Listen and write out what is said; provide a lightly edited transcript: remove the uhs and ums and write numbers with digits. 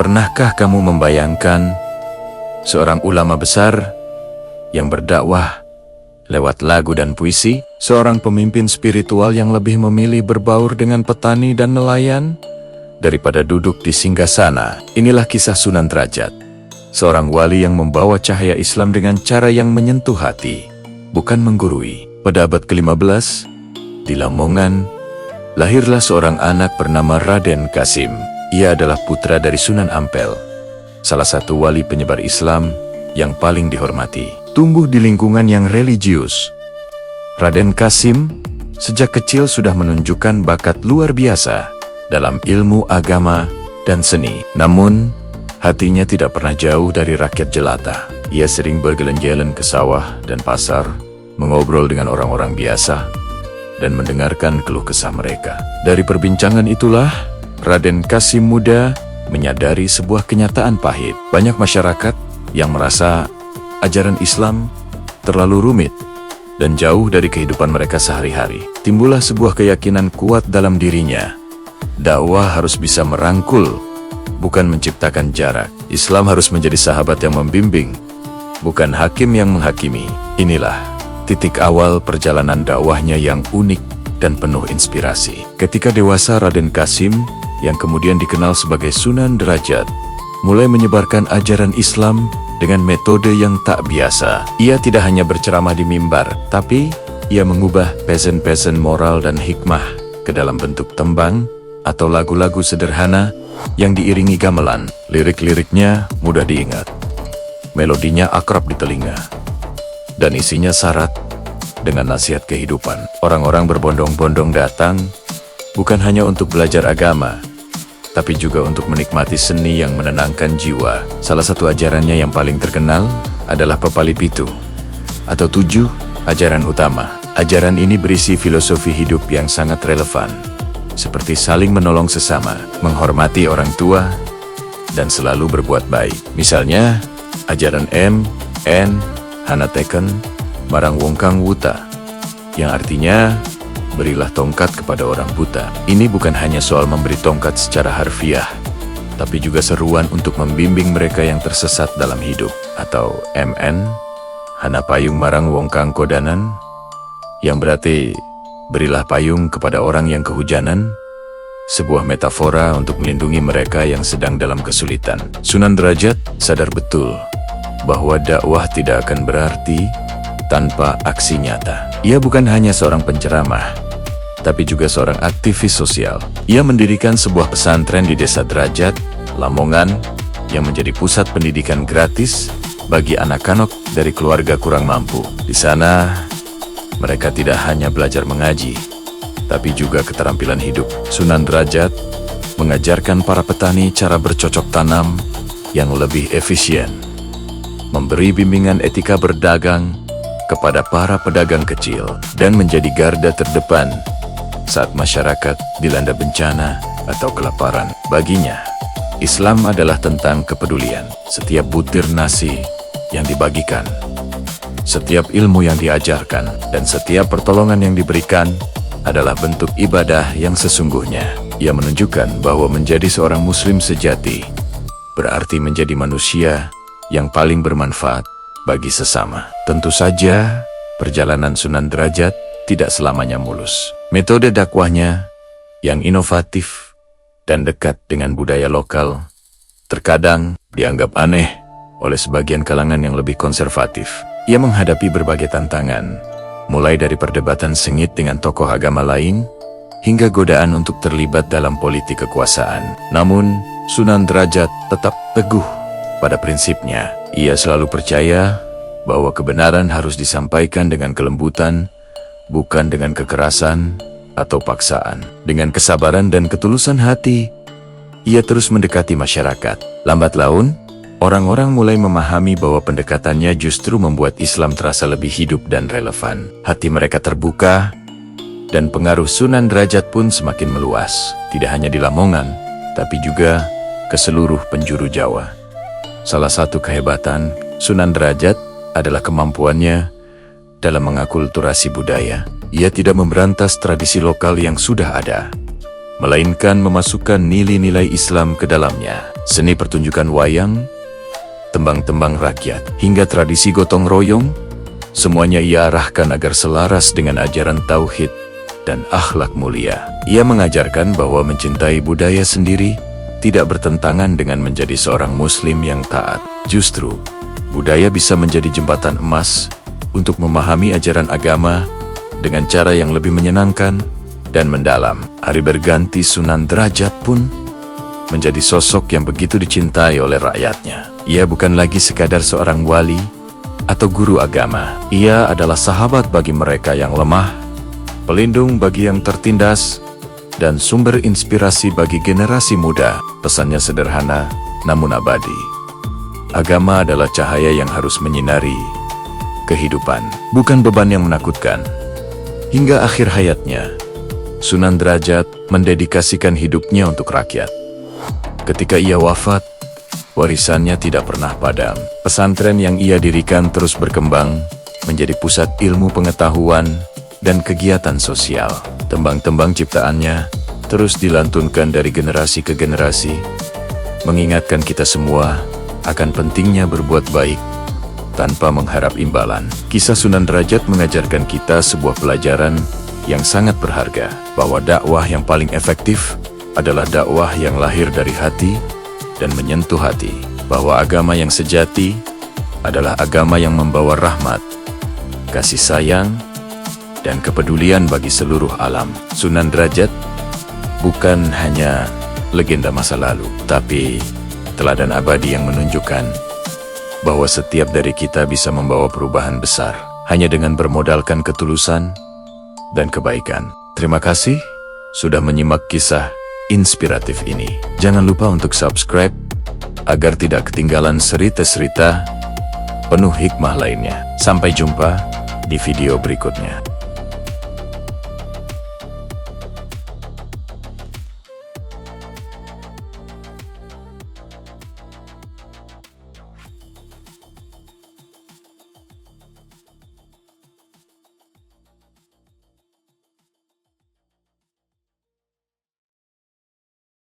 Pernahkah kamu membayangkan seorang ulama besar yang berdakwah lewat lagu dan puisi? Seorang pemimpin spiritual yang lebih memilih berbaur dengan petani dan nelayan daripada duduk di singgasana. Inilah kisah Sunan Derajat, seorang wali yang membawa cahaya Islam dengan cara yang menyentuh hati, bukan menggurui. Pada abad ke-15, di Lamongan, lahirlah seorang anak bernama Raden Kasim. Ia adalah putra dari Sunan Ampel, salah satu wali penyebar Islam yang paling dihormati. Tumbuh di lingkungan yang religius, Raden Kasim sejak kecil sudah menunjukkan bakat luar biasa dalam ilmu agama dan seni. Namun, hatinya tidak pernah jauh dari rakyat jelata. Ia sering berjalan-jalan ke sawah dan pasar, mengobrol dengan orang-orang biasa, dan mendengarkan keluh kesah mereka. Dari perbincangan itulah, Raden Kasim muda menyadari sebuah kenyataan pahit. Banyak masyarakat yang merasa ajaran Islam terlalu rumit dan jauh dari kehidupan mereka sehari-hari. Timbullah sebuah keyakinan kuat dalam dirinya. Dakwah harus bisa merangkul, bukan menciptakan jarak. Islam harus menjadi sahabat yang membimbing, bukan hakim yang menghakimi. Inilah titik awal perjalanan dakwahnya yang unik dan penuh inspirasi. Ketika dewasa, Raden Kasim, yang kemudian dikenal sebagai Sunan Derajat, mulai menyebarkan ajaran Islam dengan metode yang tak biasa. Ia tidak hanya berceramah di mimbar, tapi ia mengubah pesen-pesen moral dan hikmah ke dalam bentuk tembang atau lagu-lagu sederhana yang diiringi gamelan. Lirik-liriknya mudah diingat, melodinya akrab di telinga, dan isinya syarat dengan nasihat kehidupan. Orang-orang berbondong-bondong datang bukan hanya untuk belajar agama, tapi juga untuk menikmati seni yang menenangkan jiwa. Salah satu ajarannya yang paling terkenal adalah Pepali Pitu, atau 7 ajaran utama. Ajaran ini berisi filosofi hidup yang sangat relevan, seperti saling menolong sesama, menghormati orang tua, dan selalu berbuat baik. Misalnya, ajaran M.N. Hanateken Marang Wongkang Wuta, yang artinya berilah tongkat kepada orang buta. Ini bukan hanya soal memberi tongkat secara harfiah, tapi juga seruan untuk membimbing mereka yang tersesat dalam hidup. Atau MN, Hana Payung Marang Wongkang Kodanan, yang berarti berilah payung kepada orang yang kehujanan, sebuah metafora untuk melindungi mereka yang sedang dalam kesulitan. Sunan Derajat sadar betul bahwa dakwah tidak akan berarti tanpa aksi nyata. Ia bukan hanya seorang penceramah, tapi juga seorang aktivis sosial. Ia mendirikan sebuah pesantren di Desa Derajat, Lamongan, yang menjadi pusat pendidikan gratis bagi anak-anak dari keluarga kurang mampu. Di sana, mereka tidak hanya belajar mengaji, tapi juga keterampilan hidup. Sunan Derajat mengajarkan para petani cara bercocok tanam yang lebih efisien, memberi bimbingan etika berdagang kepada para pedagang kecil, dan menjadi garda terdepan saat masyarakat dilanda bencana atau kelaparan. Baginya, Islam adalah tentang kepedulian. Setiap butir nasi yang dibagikan, setiap ilmu yang diajarkan, dan setiap pertolongan yang diberikan adalah bentuk ibadah yang sesungguhnya. Ia menunjukkan bahwa menjadi seorang muslim sejati berarti menjadi manusia yang paling bermanfaat bagi sesama. Tentu saja, perjalanan Sunan Derajat tidak selamanya mulus. Metode dakwahnya yang inovatif dan dekat dengan budaya lokal terkadang dianggap aneh oleh sebagian kalangan yang lebih konservatif. Ia menghadapi berbagai tantangan, mulai dari perdebatan sengit dengan tokoh agama lain, hingga godaan untuk terlibat dalam politik kekuasaan. Namun, Sunan Derajat tetap teguh pada prinsipnya. Ia selalu percaya bahwa kebenaran harus disampaikan dengan kelembutan, bukan dengan kekerasan atau paksaan. Dengan kesabaran dan ketulusan hati, ia terus mendekati masyarakat. Lambat laun, orang-orang mulai memahami bahwa pendekatannya justru membuat Islam terasa lebih hidup dan relevan. Hati mereka terbuka, dan pengaruh Sunan Derajat pun semakin meluas. Tidak hanya di Lamongan, tapi juga ke seluruh penjuru Jawa. Salah satu kehebatan Sunan Derajat adalah kemampuannya dalam mengakulturasi budaya. Ia tidak memberantas tradisi lokal yang sudah ada, melainkan memasukkan nilai-nilai Islam ke dalamnya. Seni pertunjukan wayang, tembang-tembang rakyat, hingga tradisi gotong royong, semuanya ia arahkan agar selaras dengan ajaran tauhid dan akhlak mulia. Ia mengajarkan bahwa mencintai budaya sendiri tidak bertentangan dengan menjadi seorang muslim yang taat. Justru, budaya bisa menjadi jembatan emas untuk memahami ajaran agama dengan cara yang lebih menyenangkan dan mendalam. Hari berganti, Sunan Derajat pun menjadi sosok yang begitu dicintai oleh rakyatnya. Ia bukan lagi sekadar seorang wali atau guru agama. Ia adalah sahabat bagi mereka yang lemah, pelindung bagi yang tertindas, dan sumber inspirasi bagi generasi muda. Pesannya sederhana, namun abadi. Agama adalah cahaya yang harus menyinari kehidupan, bukan beban yang menakutkan. Hingga akhir hayatnya, Sunan Derajat mendedikasikan hidupnya untuk rakyat. Ketika ia wafat, warisannya tidak pernah padam. Pesantren yang ia dirikan terus berkembang menjadi pusat ilmu pengetahuan dan kegiatan sosial. Tembang-tembang ciptaannya terus dilantunkan dari generasi ke generasi, mengingatkan kita semua akan pentingnya berbuat baik tanpa mengharap imbalan. Kisah Sunan Derajat mengajarkan kita sebuah pelajaran yang sangat berharga, bahwa dakwah yang paling efektif adalah dakwah yang lahir dari hati dan menyentuh hati, bahwa agama yang sejati adalah agama yang membawa rahmat, kasih sayang, dan kepedulian bagi seluruh alam. Sunan Derajat bukan hanya legenda masa lalu, tapi teladan abadi yang menunjukkan bahwa setiap dari kita bisa membawa perubahan besar hanya dengan bermodalkan ketulusan dan kebaikan. Terima kasih sudah menyimak kisah inspiratif ini. Jangan lupa untuk subscribe agar tidak ketinggalan cerita-cerita penuh hikmah lainnya. Sampai jumpa di video berikutnya.